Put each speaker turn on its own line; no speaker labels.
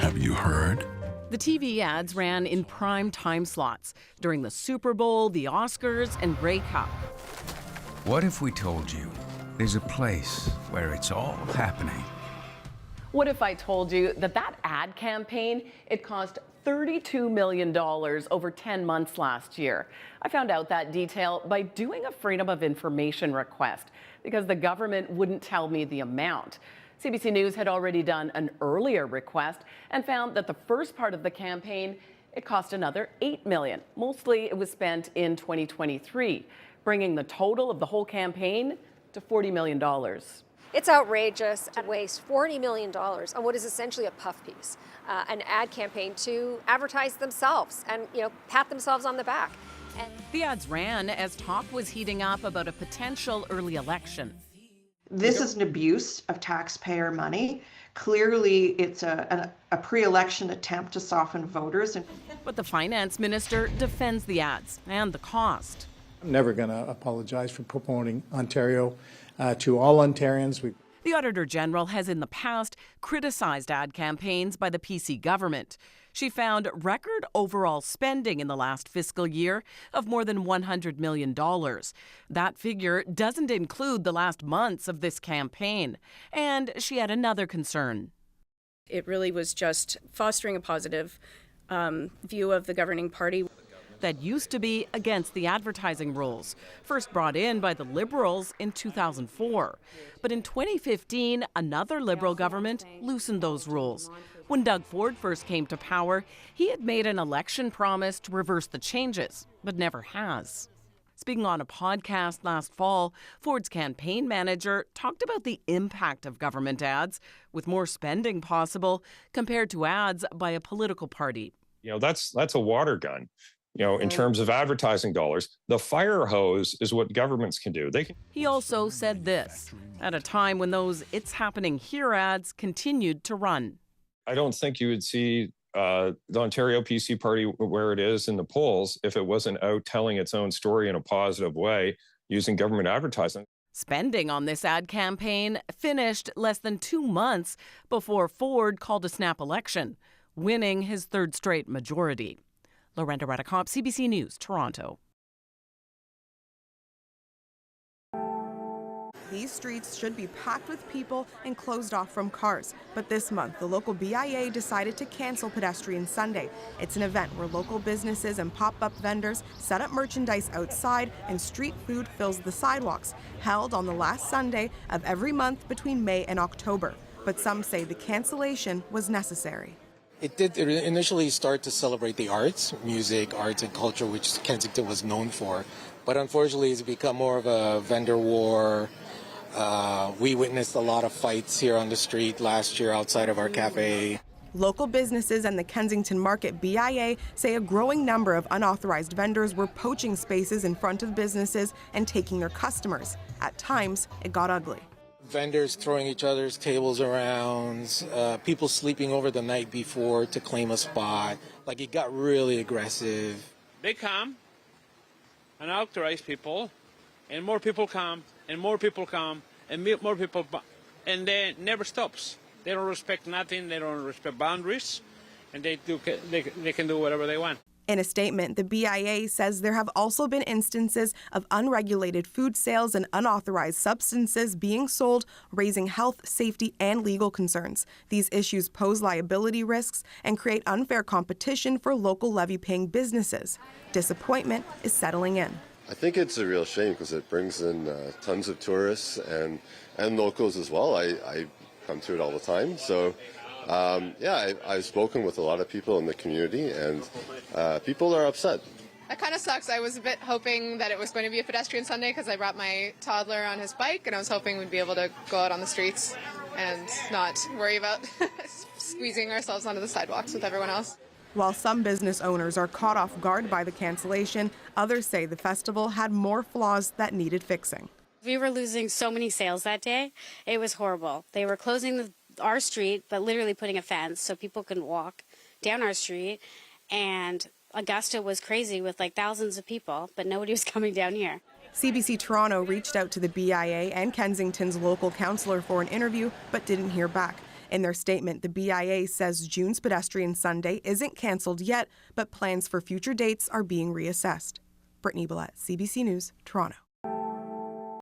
Have you heard?
The TV ads ran in prime time slots during the Super Bowl, the Oscars, and Grey Cup.
What if we told you there's a place where it's all happening?
What if I told you that ad campaign, it cost $32 million over 10 months last year? I found out that detail by doing a Freedom of Information request because the government wouldn't tell me the amount. CBC News had already done an earlier request and found that the first part of the campaign, it cost another $8 million. Mostly it was spent in 2023, bringing the total of the whole campaign to $40 million.
It's outrageous to waste $40 million on what is essentially a puff piece, an ad campaign to advertise themselves and, pat themselves on the back. And
the ads ran as talk was heating up about a potential early election.
This is an abuse of taxpayer money. Clearly, it's a pre-election attempt to soften voters.
But the finance minister defends the ads and the cost.
I'm never going to apologize for promoting Ontario to all Ontarians.
The Auditor General has in the past criticized ad campaigns by the PC government. She found record overall spending in the last fiscal year of more than $100 million. That figure doesn't include the last months of this campaign. And she had another concern.
It really was just fostering a positive view of the governing party.
That used to be against the advertising rules, first brought in by the Liberals in 2004. But in 2015, another Liberal government loosened those rules. When Doug Ford first came to power, he had made an election promise to reverse the changes, but never has. Speaking on a podcast last fall, Ford's campaign manager talked about the impact of government ads, with more spending possible compared to ads by a political party.
That's a water gun. In terms of advertising dollars, the fire hose is what governments can do.
He also said this at a time when those "It's Happening Here" ads continued to run.
I don't think you would see the Ontario PC party where it is in the polls if it wasn't out telling its own story in a positive way using government advertising.
Spending on this ad campaign finished less than 2 months before Ford called a snap election, winning his third straight majority. Lorenda Redicop, CBC News, Toronto.
These streets should be packed with people and closed off from cars. But this month, the local BIA decided to cancel Pedestrian Sunday. It's an event where local businesses and pop-up vendors set up merchandise outside and street food fills the sidewalks, held on the last Sunday of every month between May and October. But some say the cancellation was necessary.
It did initially start to celebrate the arts, music, arts and culture, which Kensington was known for. But unfortunately, it's become more of a vendor war. We witnessed a lot of fights here on the street last year outside of our cafe.
Local businesses and the Kensington Market BIA say a growing number of unauthorized vendors were poaching spaces in front of businesses and taking their customers. At times, it got ugly.
Vendors throwing each other's tables around, people sleeping over the night before to claim a spot. It got really aggressive.
They come, unauthorized people, and more people come, and more people come, and more people, and then never stops. They don't respect nothing, they don't respect boundaries, and they can do whatever they want.
In a statement, the BIA says there have also been instances of unregulated food sales and unauthorized substances being sold, raising health, safety, and legal concerns. These issues pose liability risks and create unfair competition for local levy-paying businesses. Disappointment is settling in.
I think it's a real shame because it brings in tons of tourists and locals as well. I come to it all the time. So I've spoken with a lot of people in the community, and people are upset.
That kind of sucks. I was a bit hoping that it was going to be a pedestrian Sunday because I brought my toddler on his bike, and I was hoping we'd be able to go out on the streets and not worry about squeezing ourselves onto the sidewalks with everyone else.
While some business owners are caught off guard by the cancellation, others say the festival had more flaws that needed fixing.
We were losing so many sales that day. It was horrible. They were closing our street, but literally putting a fence so people couldn't walk down our street. And Augusta was crazy with thousands of people, but nobody was coming down here.
CBC Toronto reached out to the BIA and Kensington's local councillor for an interview, but didn't hear back. In their statement, the BIA says June's Pedestrian Sunday isn't canceled yet, but plans for future dates are being reassessed. Brittany Billette, CBC News, Toronto.